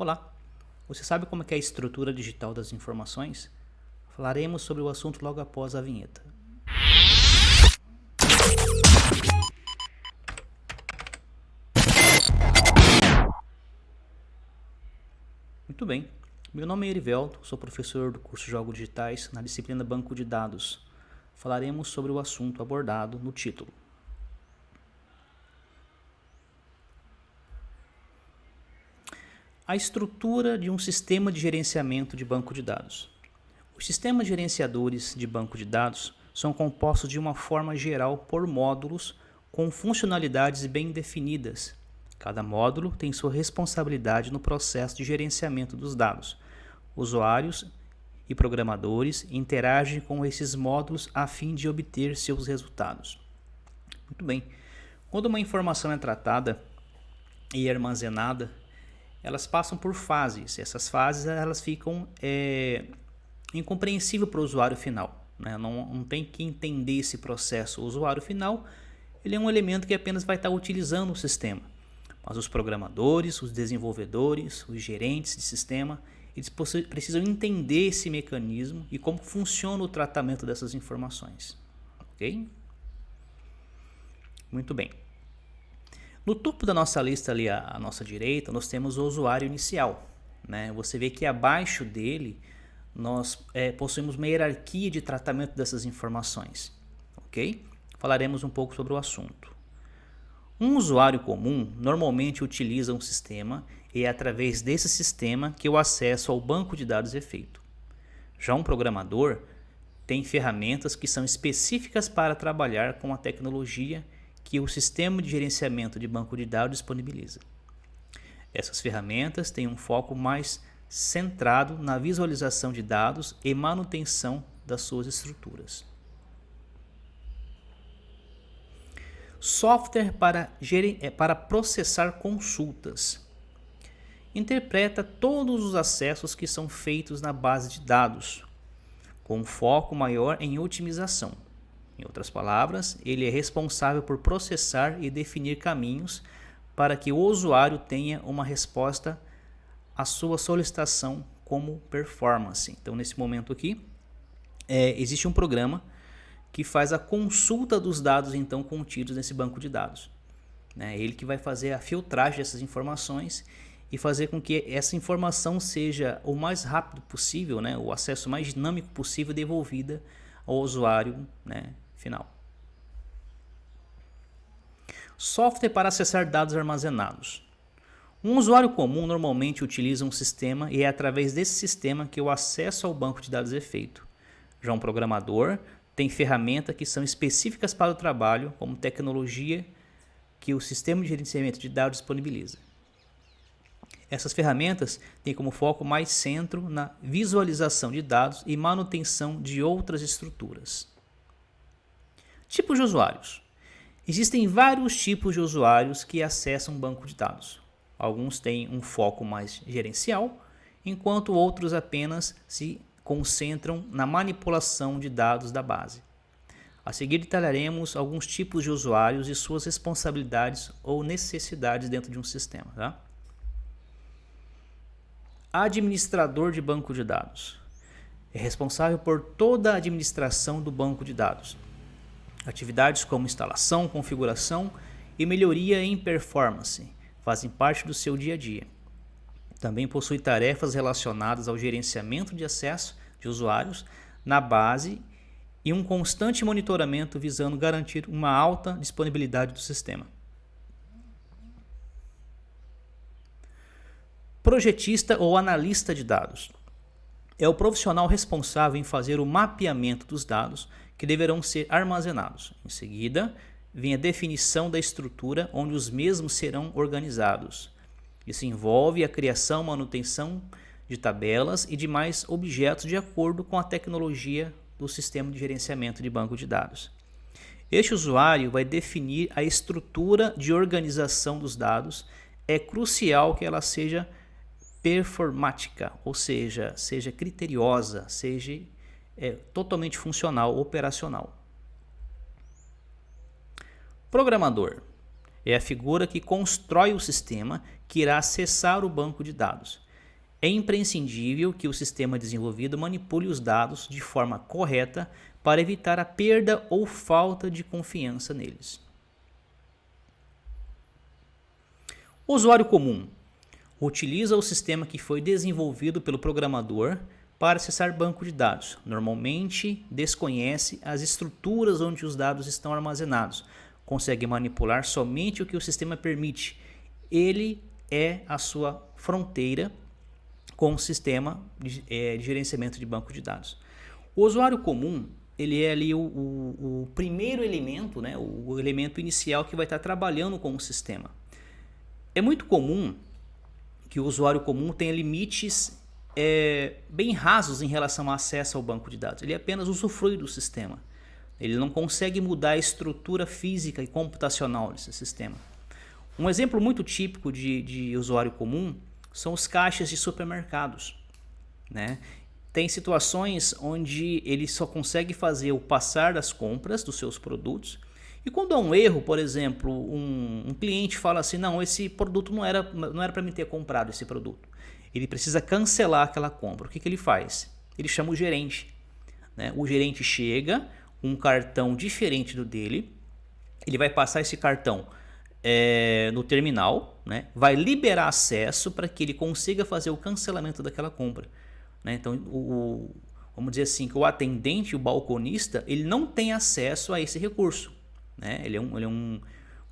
Olá, você sabe como é que é a estrutura digital das informações? Falaremos sobre o assunto logo após a vinheta. Muito bem, meu nome é Erivelto, sou professor do curso Jogos Digitais na disciplina Banco de Dados. Falaremos sobre o assunto abordado no título. A estrutura de um sistema de gerenciamento de banco de dados. Os sistemas gerenciadores de banco de dados são compostos de uma forma geral por módulos com funcionalidades bem definidas. Cada módulo tem sua responsabilidade no processo de gerenciamento dos dados. Usuários e programadores interagem com esses módulos a fim de obter seus resultados. Muito bem. Quando uma informação é tratada e armazenada, elas passam por fases. Essas fases elas ficam incompreensível para o usuário final, né? Não tem que entender esse processo. O usuário final ele é um elemento que apenas vai estar utilizando o sistema. Mas os programadores, os desenvolvedores, os gerentes de sistema, eles precisam entender esse mecanismo e como funciona o tratamento dessas informações. Ok? Muito bem. No topo da nossa lista ali à nossa direita, nós temos o usuário inicial, né? Você vê que abaixo dele nós possuímos uma hierarquia de tratamento dessas informações, ok? Falaremos um pouco sobre o assunto. Um usuário comum normalmente utiliza um sistema e é através desse sistema que o acesso ao banco de dados é feito. Já um programador tem ferramentas que são específicas para trabalhar com a tecnologia que o sistema de gerenciamento de banco de dados disponibiliza. Essas ferramentas têm um foco mais centrado na visualização de dados e manutenção das suas estruturas. Software para processar consultas. Interpreta todos os acessos que são feitos na base de dados, com um foco maior em otimização. Em outras palavras, ele é responsável por processar e definir caminhos para que o usuário tenha uma resposta à sua solicitação como performance. Então, nesse momento aqui, existe um programa que faz a consulta dos dados então contidos nesse banco de dados. É ele que vai fazer a filtragem dessas informações e fazer com que essa informação seja o mais rápido possível, né, o acesso mais dinâmico possível devolvida ao usuário, né, final. Software para acessar dados armazenados. Um usuário comum normalmente utiliza um sistema e é através desse sistema que o acesso ao banco de dados é feito. Já um programador tem ferramentas que são específicas para o trabalho, como tecnologia que o sistema de gerenciamento de dados disponibiliza. Essas ferramentas têm como foco mais centro na visualização de dados e manutenção de outras estruturas. Tipos de usuários. Existem vários tipos de usuários que acessam um banco de dados. Alguns têm um foco mais gerencial, enquanto outros apenas se concentram na manipulação de dados da base. A seguir detalharemos alguns tipos de usuários e suas responsabilidades ou necessidades dentro de um sistema. Tá? Administrador de banco de dados. É responsável por toda a administração do banco de dados. Atividades como instalação, configuração e melhoria em performance fazem parte do seu dia a dia. Também possui tarefas relacionadas ao gerenciamento de acesso de usuários na base e um constante monitoramento visando garantir uma alta disponibilidade do sistema. Projetista ou analista de dados. É o profissional responsável em fazer o mapeamento dos dados que deverão ser armazenados. Em seguida, vem a definição da estrutura onde os mesmos serão organizados. Isso envolve a criação e manutenção de tabelas e demais objetos de acordo com a tecnologia do sistema de gerenciamento de banco de dados. Este usuário vai definir a estrutura de organização dos dados. É crucial que ela seja performática, ou seja criteriosa, seja totalmente funcional, operacional. Programador é a figura que constrói o sistema que irá acessar o banco de dados. É imprescindível que o sistema desenvolvido manipule os dados de forma correta para evitar a perda ou falta de confiança neles. O usuário comum utiliza o sistema que foi desenvolvido pelo programador para acessar banco de dados. Normalmente desconhece as estruturas onde os dados estão armazenados. Consegue manipular somente o que o sistema permite. Ele é a sua fronteira com o sistema de gerenciamento de banco de dados. O usuário comum, ele é ali o primeiro elemento, né, o elemento inicial que vai estar trabalhando com o sistema. É muito comum que o usuário comum tenha limites bem rasos em relação ao acesso ao banco de dados. Ele apenas usufrui do sistema. Ele não consegue mudar a estrutura física e computacional desse sistema. Um exemplo muito típico de usuário comum são os caixas de supermercados, né? Tem situações onde ele só consegue fazer o passar das compras dos seus produtos, e quando há um erro, por exemplo, um cliente fala assim, não, esse produto não era para mim ter comprado esse produto. Ele precisa cancelar aquela compra. O que ele faz? Ele chama o gerente, né? O gerente chega, um cartão diferente do dele, ele vai passar esse cartão no terminal, né? Vai liberar acesso para que ele consiga fazer o cancelamento daquela compra, né? Então, vamos dizer assim, que o atendente, o balconista, ele não tem acesso a esse recurso, né? Ele é um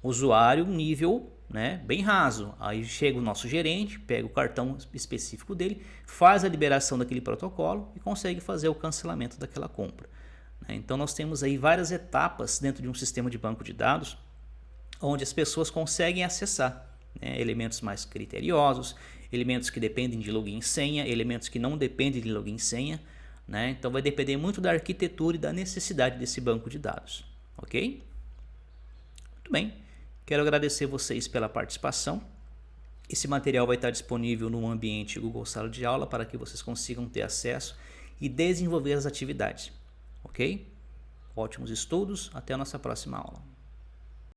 usuário nível, né, bem raso. Aí chega o nosso gerente, pega o cartão específico dele, faz a liberação daquele protocolo e consegue fazer o cancelamento daquela compra, né? Então nós temos aí várias etapas dentro de um sistema de banco de dados onde as pessoas conseguem acessar, né, elementos mais criteriosos, elementos que dependem de login e senha, elementos que não dependem de login e senha, né? Então vai depender muito da arquitetura e da necessidade desse banco de dados, ok? Muito bem, quero agradecer vocês pela participação. Esse material vai estar disponível no ambiente Google Sala de Aula para que vocês consigam ter acesso e desenvolver as atividades, ok? Ótimos estudos, até a nossa próxima aula.